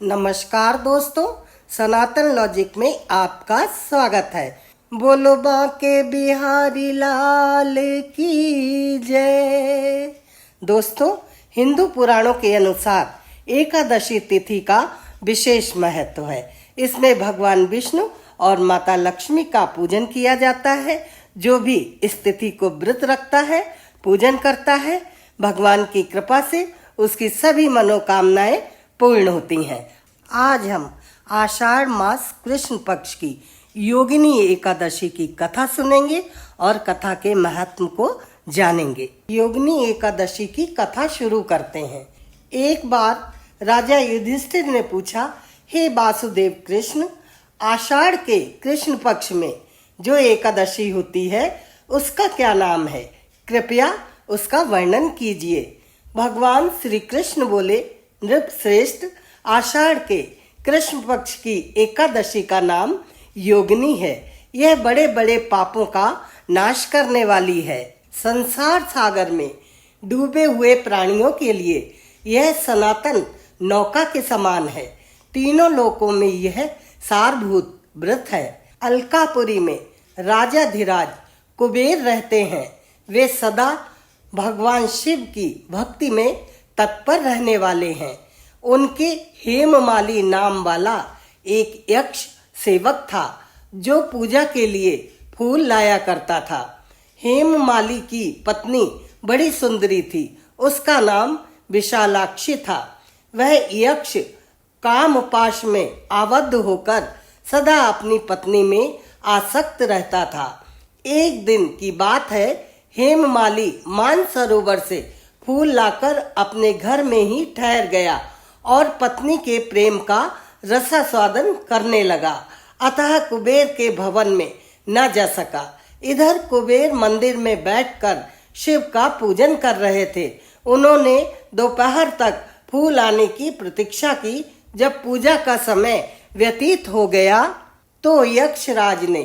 नमस्कार दोस्तों, सनातन लॉजिक में आपका स्वागत है। बोलो बांके बिहारी लाल की जय। दोस्तों, हिंदू पुराणों के अनुसार एकादशी तिथि का विशेष महत्व है। इसमें भगवान विष्णु और माता लक्ष्मी का पूजन किया जाता है। जो भी इस तिथि को व्रत रखता है, पूजन करता है, भगवान की कृपा से उसकी सभी मनोकामनाएं पूर्ण होती हैं। आज हम आषाढ़ मास कृष्ण पक्ष की योगिनी एकादशी की कथा सुनेंगे और कथा के महत्व को जानेंगे। योगिनी एकादशी की कथा शुरू करते हैं। एक बार राजा युधिष्ठिर ने पूछा, हे वासुदेव कृष्ण, आषाढ़ के कृष्ण पक्ष में जो एकादशी होती है उसका क्या नाम है? कृपया उसका वर्णन कीजिए। भगवान श्री कृष्ण बोले, नृप श्रेष्ठ, आषाढ़ के कृष्ण पक्ष की एकादशी का नाम योगिनी है। यह बड़े बड़े पापों का नाश करने वाली है। संसार सागर में डूबे हुए प्राणियों के लिए यह सनातन नौका के समान है। तीनों लोकों में यह सारभूत व्रत है। अलकापुरी में राजाधिराज कुबेर रहते हैं। वे सदा भगवान शिव की भक्ति में तत्पर रहने वाले हैं। उनके हेममाली नाम वाला एक यक्ष सेवक था जो पूजा के लिए फूल लाया करता था। हेममाली की पत्नी बड़ी सुंदरी थी। उसका नाम विशालाक्षी था। वह यक्ष कामपाश में आबद्ध होकर सदा अपनी पत्नी में आसक्त रहता था। एक दिन की बात है, हेममाली मानसरोवर से फूल लाकर अपने घर में ही ठहर गया और पत्नी के प्रेम का रसास्वादन करने लगा। अतः कुबेर के भवन में न जा सका। इधर कुबेर मंदिर में बैठकर शिव का पूजन कर रहे थे। उन्होंने दोपहर तक फूल आने की प्रतीक्षा की। जब पूजा का समय व्यतीत हो गया तो यक्षराज ने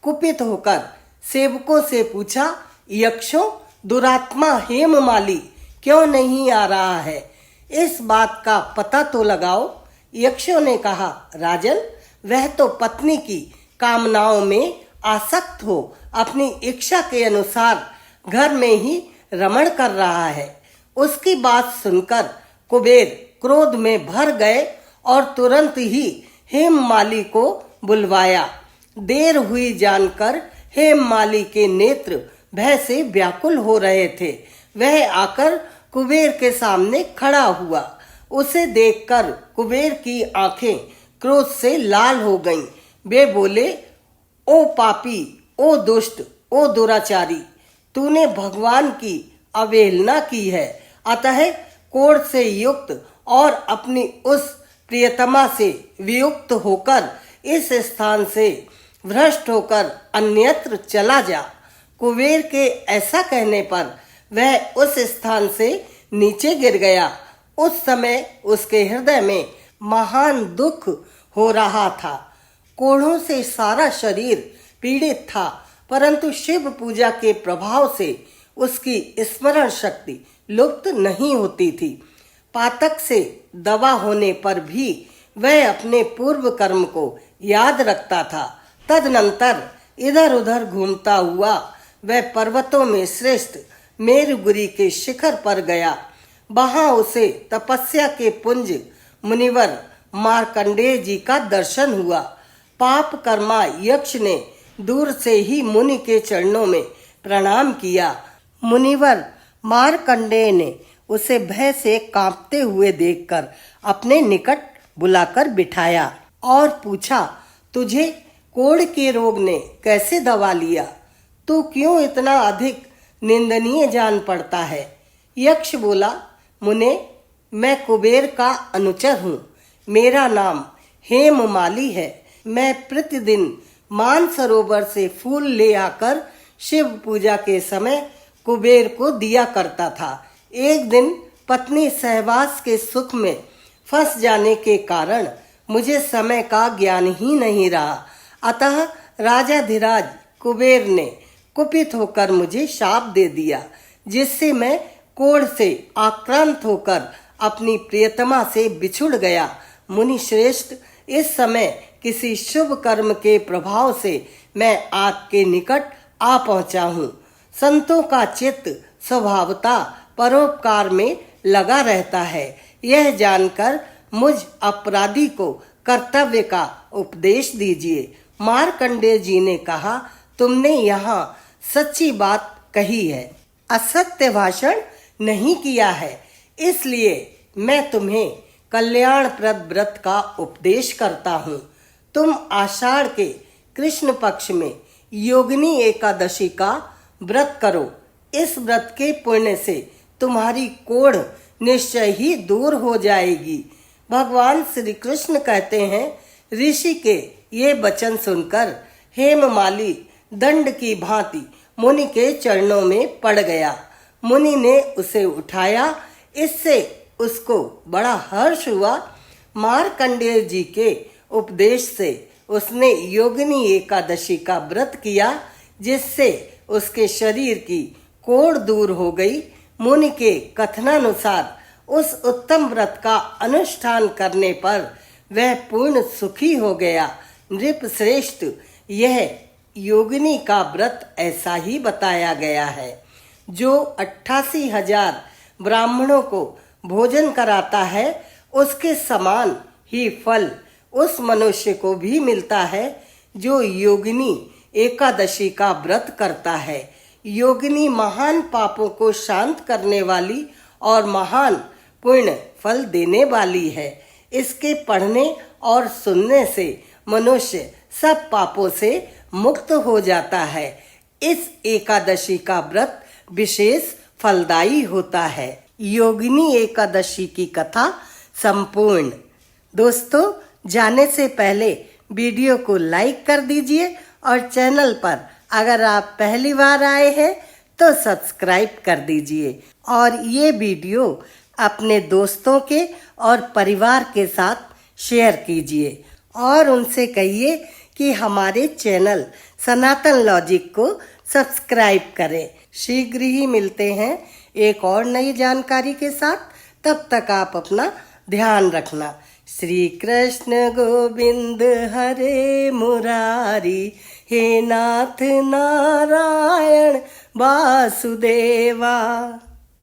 कुपित होकर सेवकों से पूछा, यक्षों, दुरात्मा हेममाली क्यों नहीं आ रहा है? इस बात का पता तो लगाओ। यक्षों ने कहा, राजन, वह तो पत्नी की कामनाओं में आसक्त हो अपनी इच्छा के अनुसार घर में ही रमण कर रहा है। उसकी बात सुनकर कुबेर क्रोध में भर गए और तुरंत ही हेममाली को बुलवाया। देर हुई जानकर हेममाली के नेत्र भय से व्याकुल हो रहे थे। वह आकर कुबेर के सामने खड़ा हुआ। उसे देखकर कुबेर की आंखें क्रोध से लाल हो गईं। वे बोले, ओ पापी, ओ दुष्ट, ओ दुराचारी, तूने भगवान की अवहेलना की है। अतः कोढ़ से युक्त और अपनी उस प्रियतमा से वियुक्त होकर इस स्थान से भ्रष्ट होकर अन्यत्र चला जा। कुबेर के ऐसा कहने पर वह उस स्थान से नीचे गिर गया। उस समय उसके हृदय में महान दुख हो रहा था। कोढ़ों से सारा शरीर पीड़ित था, परंतु शिव पूजा के प्रभाव से उसकी स्मरण शक्ति लुप्त नहीं होती थी। पातक से दवा होने पर भी वह अपने पूर्व कर्म को याद रखता था। तदनंतर इधर उधर घूमता हुआ वह पर्वतों में श्रेष्ठ मेरुगिरी के शिखर पर गया। वहां उसे तपस्या के पुंज मुनिवर मार्कंडेय जी का दर्शन हुआ। पाप कर्मा यक्ष ने दूर से ही मुनि के चरणों में प्रणाम किया। मुनिवर मार्कंडेय ने उसे भय से कांपते हुए देखकर अपने निकट बुलाकर बिठाया और पूछा, तुझे कोढ़ के रोग ने कैसे दबा लिया? तू क्यों इतना अधिक निंदनीय जान पड़ता है? यक्ष बोला, मुने, मैं कुबेर का अनुचर हूँ। मेरा नाम हेममाली है। मैं प्रतिदिन मानसरोवर से फूल ले आकर शिव पूजा के समय कुबेर को दिया करता था। एक दिन पत्नी सहवास के सुख में फंस जाने के कारण मुझे समय का ज्ञान ही नहीं रहा। अतः राजाधिराज कुबेर ने कुपित होकर मुझे शाप दे दिया, जिससे मैं कोढ़ से आक्रांत होकर अपनी प्रियतमा से बिछुड़ गया। मुनि श्रेष्ठ, इस समय किसी शुभ कर्म के प्रभाव से मैं आपके निकट आ पहुंचा हूँ। संतों का चित्त स्वभावतः परोपकार में लगा रहता है। यह जानकर मुझ अपराधी को कर्तव्य का उपदेश दीजिए। मार्कंडेय जी ने कहा, तुमने यहाँ सच्ची बात कही है, असत्य भाषण नहीं किया है, इसलिए मैं तुम्हें कल्याणप्रद व्रत का उपदेश करता हूँ। तुम आषाढ़ के कृष्ण पक्ष में योगिनी एकादशी का व्रत करो। इस व्रत के पुण्य से तुम्हारी कोढ़ निश्चय ही दूर हो जाएगी। भगवान श्री कृष्ण कहते हैं, ऋषि के ये वचन सुनकर हेममाली दंड की भांति मुनि के चरणों में पड़ गया। मुनि ने उसे उठाया, इससे उसको बड़ा हर्ष हुआ। मार्कंडेय जी के उपदेश से उसने योगिनी एकादशी का व्रत किया, जिससे उसके शरीर की कोढ़ दूर हो गई। मुनि के कथनानुसार उस उत्तम व्रत का अनुष्ठान करने पर वह पूर्ण सुखी हो गया। नृप श्रेष्ठ, यह योगिनी का व्रत ऐसा ही बताया गया है। जो 88,000 ब्राह्मणों को भोजन कराता है, उसके समान ही फल उस मनुष्य को भी मिलता है जो योगिनी एकादशी का व्रत करता है। योगिनी महान पापों को शांत करने वाली और महान पुण्य फल देने वाली है। इसके पढ़ने और सुनने से मनुष्य सब पापों से मुक्त हो जाता है। इस एकादशी का व्रत विशेष फलदायी होता है। योगिनी एकादशी की कथा संपूर्ण। दोस्तों, जाने से पहले वीडियो को लाइक कर दीजिए और चैनल पर अगर आप पहली बार आए हैं तो सब्सक्राइब कर दीजिए और ये वीडियो अपने दोस्तों के और परिवार के साथ शेयर कीजिए और उनसे कहिए कि हमारे चैनल सनातन लॉजिक को सब्सक्राइब करें। शीघ्र ही मिलते हैं एक और नई जानकारी के साथ। तब तक आप अपना ध्यान रखना। श्री कृष्ण गोविंद हरे मुरारी, हे नाथ नारायण वासुदेवा।